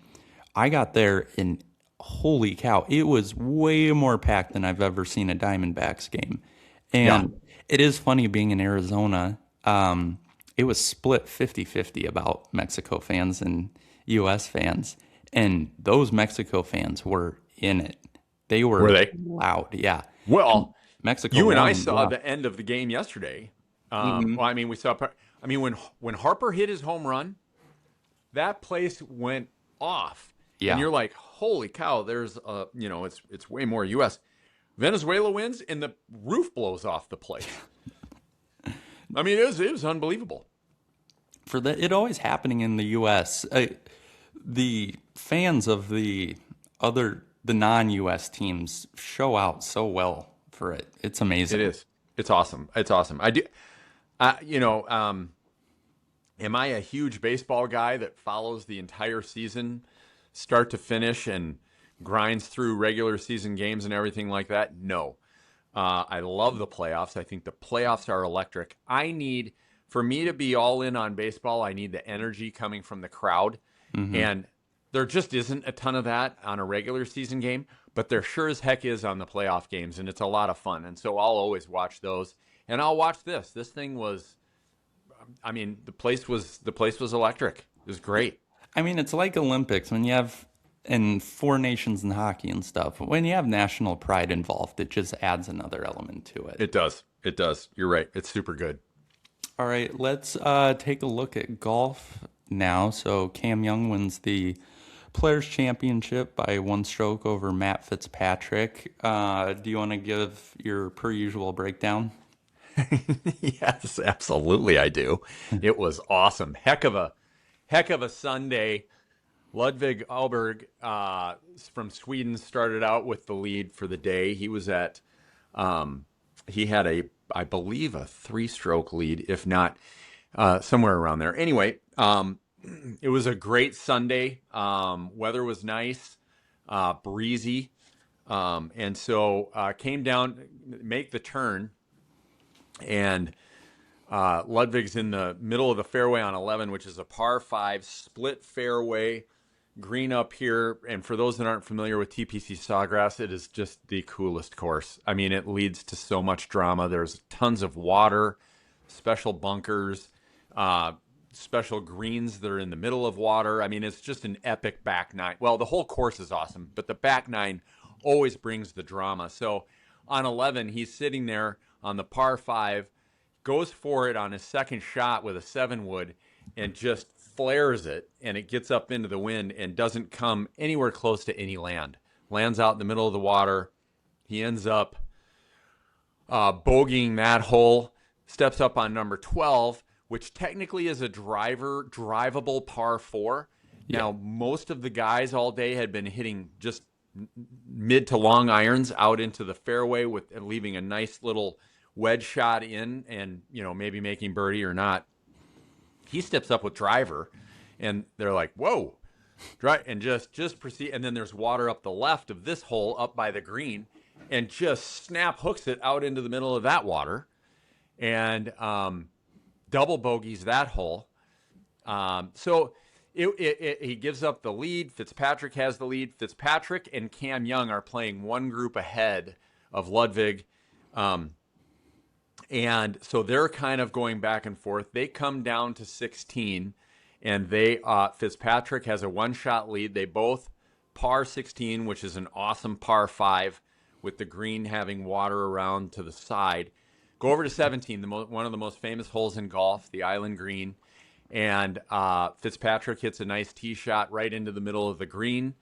I got there and holy cow, it was way more packed than I've ever seen a Diamondbacks game. Yeah. And it is funny being in Arizona. It was split 50-50 about Mexico fans and U.S. fans. And those Mexico fans were in it. They Were were they? loud, yeah. And Well, Mexico you and I won, saw yeah. the end of the game yesterday. Hmm. Well, I mean, we saw. I mean, when Harper hit his home run, that place went off, and Yeah. you're like, "Holy cow!" There's it's way more U.S. Venezuela wins, and the roof blows off the place. I mean, it was unbelievable. For the it always happening in the U.S. The fans of the non-U.S. teams show out so well for it. It's It amazing. is. It's awesome. It's awesome. I do. Am I a huge baseball guy that follows the entire season, start to finish, and grinds through regular season games and everything like that? No. I love the playoffs. I think the playoffs are electric. For me to be all in on baseball, I need the energy coming from the crowd. Hmm. And there just isn't a ton of that on a regular season game, but there sure as heck is on the playoff games, and it's a lot of fun. And so I'll always watch those. And I'll watch this. This thing was, I mean, the place was electric. It was great. I mean, it's like Olympics when you have and four nations in hockey and stuff. When you have national pride involved, it just adds another element to it. It does. It does. You're right. It's super good. All right, let's take a look at golf now. So Cam Young wins the Players Championship by one stroke over Matt Fitzpatrick. Do you want to give your per usual breakdown? Yes, absolutely I do. It was awesome. Heck of a Sunday. Ludvig Alberg from Sweden started out with the lead for the day. He had I believe, a three-stroke lead, if not somewhere around there. Anyway, it was a great Sunday. Weather was nice, breezy, and so came down, make the turn, and Ludwig's in the middle of the fairway on 11, which is a par 5 split fairway, green up here. And for those that aren't familiar with TPC Sawgrass, it is just the coolest course. I mean, it leads to so much drama. There's tons of water, special bunkers, special greens that are in the middle of water. I mean, it's just an epic back nine. Well, the whole course is awesome, but the back nine always brings the drama. So on 11, he's sitting there on the par 5, goes for it on his second shot with a 7-wood and just flares it, and it gets up into the wind and doesn't come anywhere close to any land. Lands out in the middle of the water. He ends up bogeying that hole, steps up on number 12, which technically is a drivable par 4. Yeah. Now, most of the guys all day had been hitting just mid to long irons out into the fairway with and leaving a nice little wedge shot in, and maybe making birdie or not. He steps up with driver, and they're like, "Whoa!" And just proceed. And then there's water up the left of this hole, up by the green, and just snap hooks it out into the middle of that water, and double bogeys that hole. So he gives up the lead. Fitzpatrick has the lead. Fitzpatrick and Cam Young are playing one group ahead of Ludwig. And so they're kind of going back and forth. They come down to 16, and Fitzpatrick has a one-shot lead. They both par 16, which is an awesome par 5, with the green having water around to the side. Go over to 17, one of the most famous holes in golf, the Island Green, and Fitzpatrick hits a nice tee shot right into the middle of the green.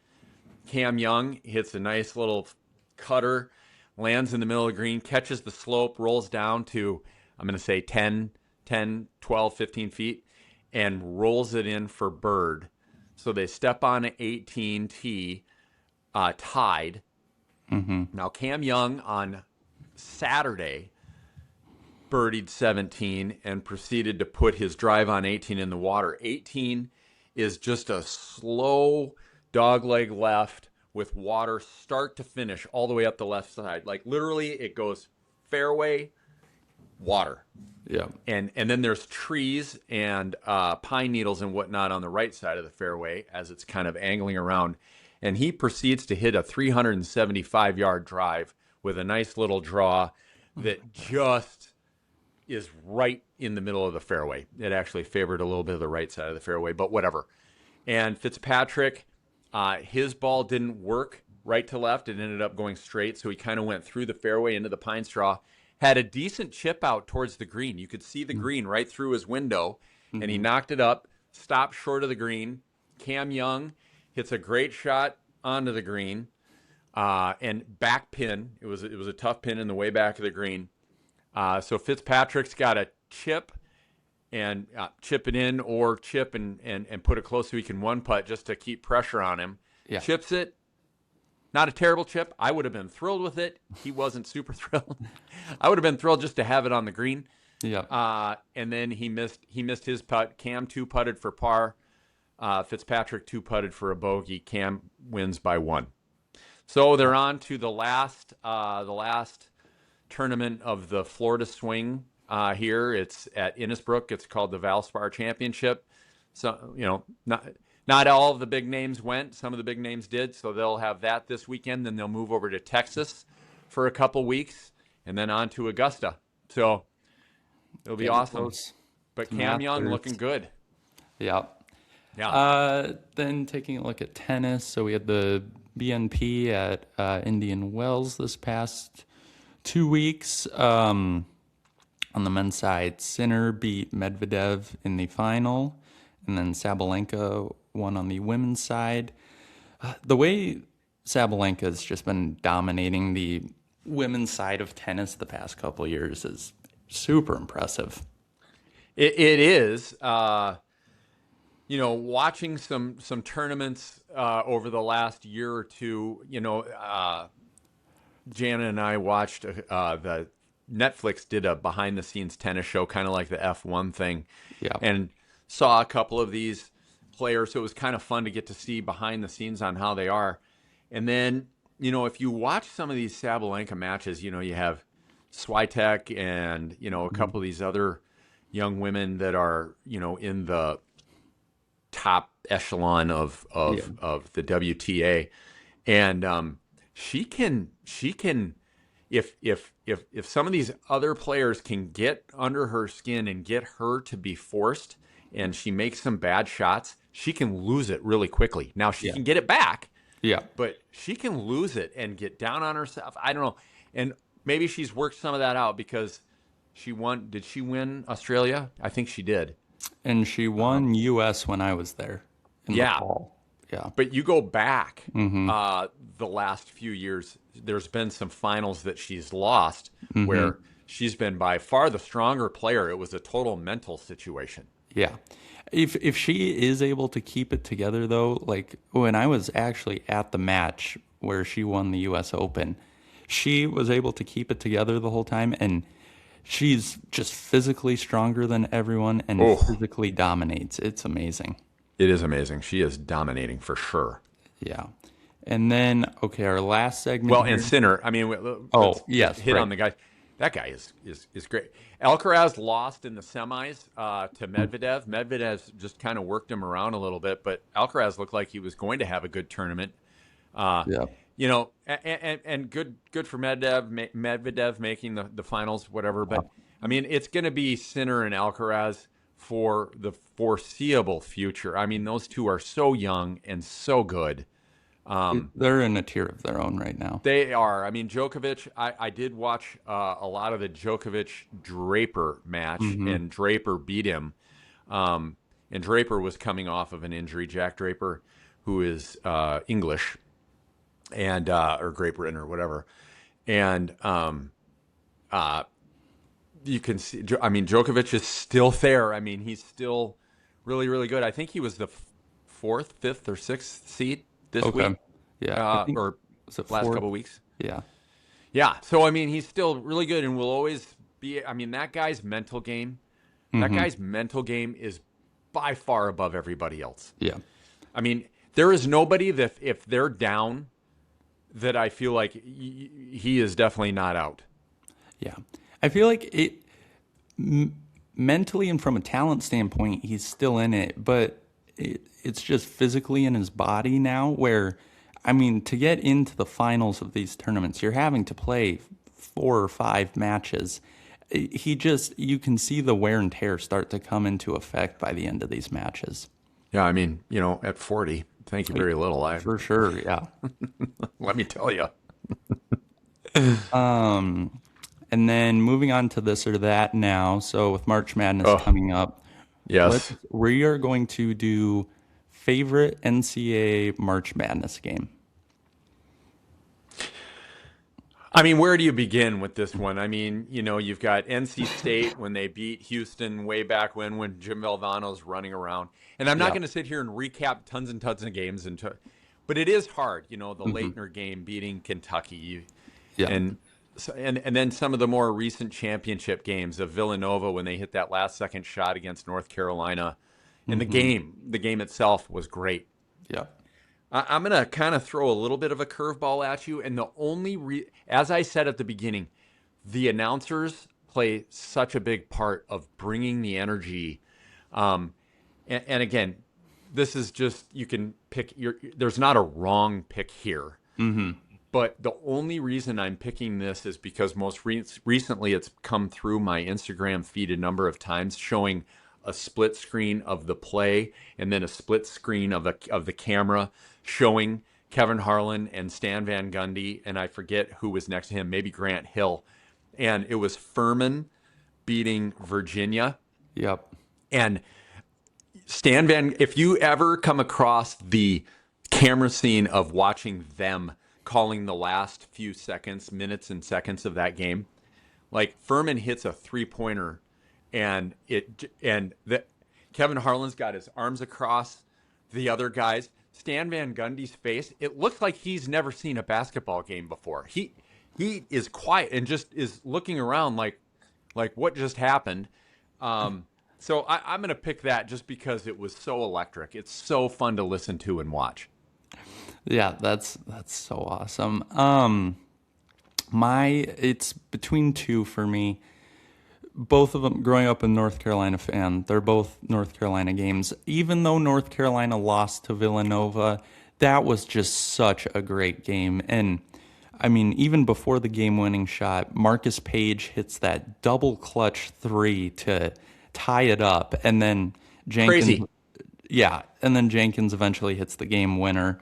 Cam Young hits a nice little cutter, lands in the middle of the green, catches the slope, rolls down to, I'm going to say 10, 12, 15 feet, and rolls it in for bird. So they step on an 18 tee, tied. Mm-hmm. Now, Cam Young on Saturday birdied 17 and proceeded to put his drive on 18 in the water. 18 is just a slow dogleg left with water start to finish all the way up the left side. Like literally it goes fairway, water. Yeah. And then there's trees and pine needles and whatnot on the right side of the fairway as it's kind of angling around. And he proceeds to hit a 375-yard drive with a nice little draw that just is right in the middle of the fairway. It actually favored a little bit of the right side of the fairway, but whatever. And Fitzpatrick, his ball didn't work right to left. It ended up going straight, so he kind of went through the fairway into the pine straw. Had a decent chip out towards the green. You could see the green right through his window, and he knocked it up, stopped short of the green. Cam Young hits a great shot onto the green, and back pin. It was a tough pin in the way back of the green. So Fitzpatrick's got a chip and chip it in, or chip and put it close so he can one putt just to keep pressure on him. Yeah. Chips it. Not a terrible chip. I would have been thrilled with it. He wasn't super thrilled. I would have been thrilled just to have it on the green. Yeah. And then he missed his putt. Cam two putted for par. Fitzpatrick two putted for a bogey. Cam wins by 1. So they're on to the last tournament of the Florida Swing here. It's at Innisbrook. It's called the Valspar Championship. So, not all of the big names went. Some of the big names did. So they'll have that this weekend. Then they'll move over to Texas for a couple weeks and then on to Augusta. So it'll be awesome. Close. But Cam Young looking good. Yeah. Yeah. Then taking a look at tennis. So we had the BNP at Indian Wells this past 2 weeks. On the men's side, Sinner beat Medvedev in the final, and then Sabalenka won on the women's side. The way Sabalenka has just been dominating the women's side of tennis the past couple of years is super impressive. It is. Watching some tournaments over the last year or two, Jana and I watched the Netflix did a behind the scenes tennis show, kind of like the F1 thing. Yeah. And saw a couple of these players. So it was kind of fun to get to see behind the scenes on how they are. And then, if you watch some of these Sabalenka matches, you have Swiatek and, a couple of these other young women that are, in the top echelon of the WTA. And she can if some of these other players can get under her skin and get her to be forced and she makes some bad shots, she can lose it really quickly. Now she can get it back. Yeah. But she can lose it and get down on herself. I don't know. And maybe she's worked some of that out because she won. Did she win Australia? I think she did. And she won U.S. when I was there in the fall. Yeah. But you go back the last few years, there's been some finals that she's lost where she's been by far the stronger player. It was a total mental situation. Yeah. If she is able to keep it together, though, like when I was actually at the match where she won the U.S. Open, she was able to keep it together the whole time, and she's just physically stronger than everyone and physically dominates. It's amazing. It is amazing. She is dominating for sure. Yeah. And then, our last segment. Well, here. and Sinner, I mean, hit on the guy. That guy is great. Alcaraz lost in the semis to Medvedev. Medvedev just kind of worked him around a little bit, but Alcaraz looked like he was going to have a good tournament. And good for Medvedev making the finals, whatever. But I mean, it's going to be Sinner and Alcaraz for the foreseeable future. I mean, those two are so young and so good. They're in a tier of their own right now. They are. I mean, Djokovic, I did watch a lot of the Djokovic-Draper match, and Draper beat him. And Draper was coming off of an injury. Jack Draper, who is English, and or Great Britain or whatever. And you can see, I mean, Djokovic is still there. I mean, he's still really, really good. I think he was the 4th, 5th, or 6th seed this week. Yeah. Or last couple of weeks. Yeah. Yeah. So, I mean, he's still really good and will always be. I mean, that guy's mental game, is by far above everybody else. Yeah. I mean, there is nobody that if they're down that I feel like he is definitely not out. Yeah. I feel like Mentally and from a talent standpoint, he's still in it, but it's just physically in his body now where, I mean, to get into the finals of these tournaments, you're having to play 4 or 5 matches. You can see the wear and tear start to come into effect by the end of these matches. Yeah, I mean, at 40, thank you very little. For sure, yeah. Let me tell you. And then moving on to this or that now. So with March Madness Oh, coming up, yes. we are going to do favorite NCAA March Madness game. I mean, where do you begin with this one? I mean, you've got NC State when they beat Houston way back when Jim Valvano's running around. And I'm not Yeah. going to sit here and recap tons and tons of games, but it is hard, the Hmm. Leitner game beating Kentucky. Yeah. And and then some of the more recent championship games of Villanova when they hit that last second shot against North Carolina. And Hmm. the game itself was great. Yeah. I'm going to kind of throw a little bit of a curveball at you. And as I said at the beginning, the announcers play such a big part of bringing the energy. And again, this is just, you can pick there's not a wrong pick here. Hmm. But the only reason I'm picking this is because recently it's come through my Instagram feed a number of times showing a split screen of the play and then a split screen of the camera showing Kevin Harlan and Stan Van Gundy, and I forget who was next to him, maybe Grant Hill. And it was Furman beating Virginia. Yep. And if you ever come across the camera scene of watching them calling the last few minutes and seconds of that game, like Furman hits a 3-pointer and Kevin Harlan's got his arms across the other guys. Stan Van Gundy's face, it looks like he's never seen a basketball game before. He is quiet and just is looking around like what just happened. So I'm going to pick that just because it was so electric. It's so fun to listen to and watch. Yeah, that's so awesome. It's between two for me. Both of them, growing up a North Carolina fan, they're both North Carolina games. Even though North Carolina lost to Villanova, that was just such a great game. And I mean, even before the game-winning shot, Marcus Page hits that double clutch three to tie it up, and then Jenkins, Crazy. yeah, and then Jenkins eventually hits the game winner.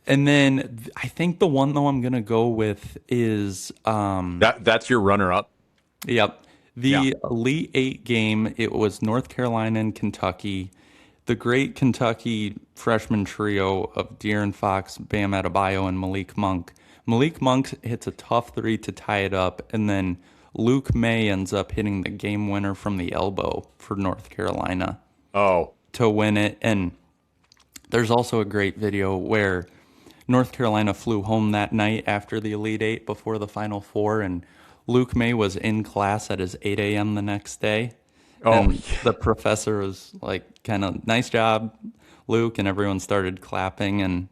And then I think the one though I'm gonna go with is That's your runner up. yep. Yeah. The Elite Eight game, it was North Carolina and Kentucky. The great Kentucky freshman trio of De'Aaron Fox, Bam Adebayo, and Malik Monk. Malik Monk hits a tough three to tie it up, and then Luke May ends up hitting the game winner from the elbow for North Carolina Oh, to win it. And there's also a great video where North Carolina flew home that night after the Elite Eight before the Final Four, and Luke May was in class at his 8 a.m. the next day. oh, And the professor was like, kind of, nice job, Luke. And everyone started clapping, and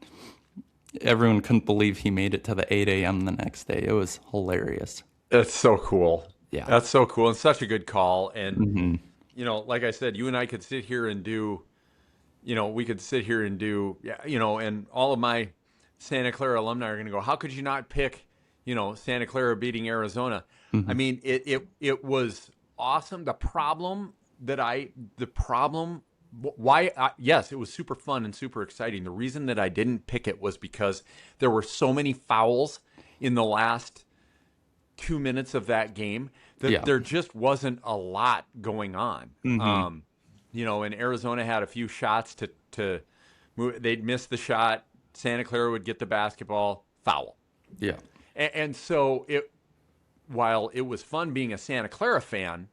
everyone couldn't believe he made it to the 8 a.m. the next day. It was hilarious. that's so cool. Yeah. That's so cool and such a good call. And Hmm. like I said, you and I could sit here and we could sit here and yeah, and all of my Santa Clara alumni are going to go, how could you not pick, Santa Clara beating Arizona? Hmm. I mean, it was awesome. Yes, it was super fun and super exciting. The reason that I didn't pick it was because there were so many fouls in the last 2 minutes of that game that Yeah. there just wasn't a lot going on. Hmm. And Arizona had a few shots to move. They'd miss the shot. Santa Clara would get the basketball, foul. Yeah. And so while it was fun being a Santa Clara fan,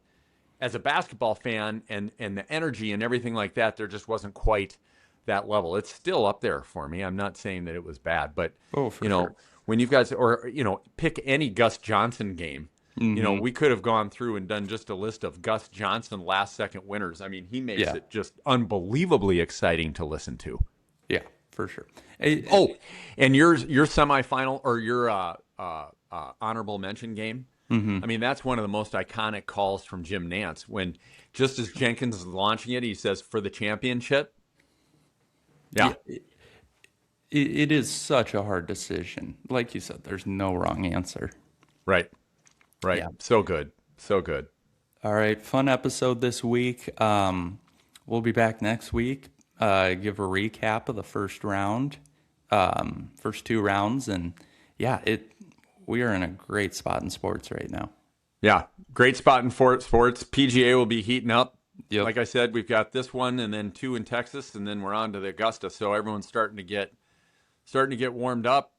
as a basketball fan and the energy and everything like that, there just wasn't quite that level. It's still up there for me. I'm not saying that it was bad, but Oh, for sure. when you guys pick any Gus Johnson game, Hmm. we could have gone through and done just a list of Gus Johnson last second winners. I mean, he makes Yeah. it just unbelievably exciting to listen to. Yeah, for sure. Oh, and your semifinal or your honorable mention game, I mean, that's one of the most iconic calls from Jim Nantz. When just as Jenkins is launching it, he says, "For the championship." Yeah, Yeah, it is such a hard decision. Like you said, there's no wrong answer. right, right. Yeah. So good, so good. All right, fun episode this week. We'll be back next week. Give a recap of the first round, first two rounds, and yeah, we are in a great spot in sports right now. Yeah, great spot in sports. PGA will be heating up. Yep. Like I said, we've got this one, and then two in Texas, and then we're on to the Augusta. So everyone's starting to get warmed up.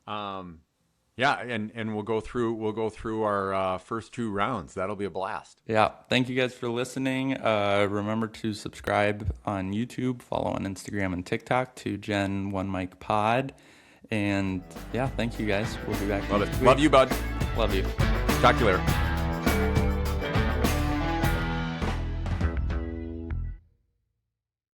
Yeah, and we'll go through our first two rounds. That'll be a blast. Yeah. Thank you guys for listening. Remember to subscribe on YouTube, follow on Instagram and TikTok to Gen One Mike Pod. And yeah, thank you guys. We'll be back Love next it. week. Love you, bud. Love you. Talk to you later.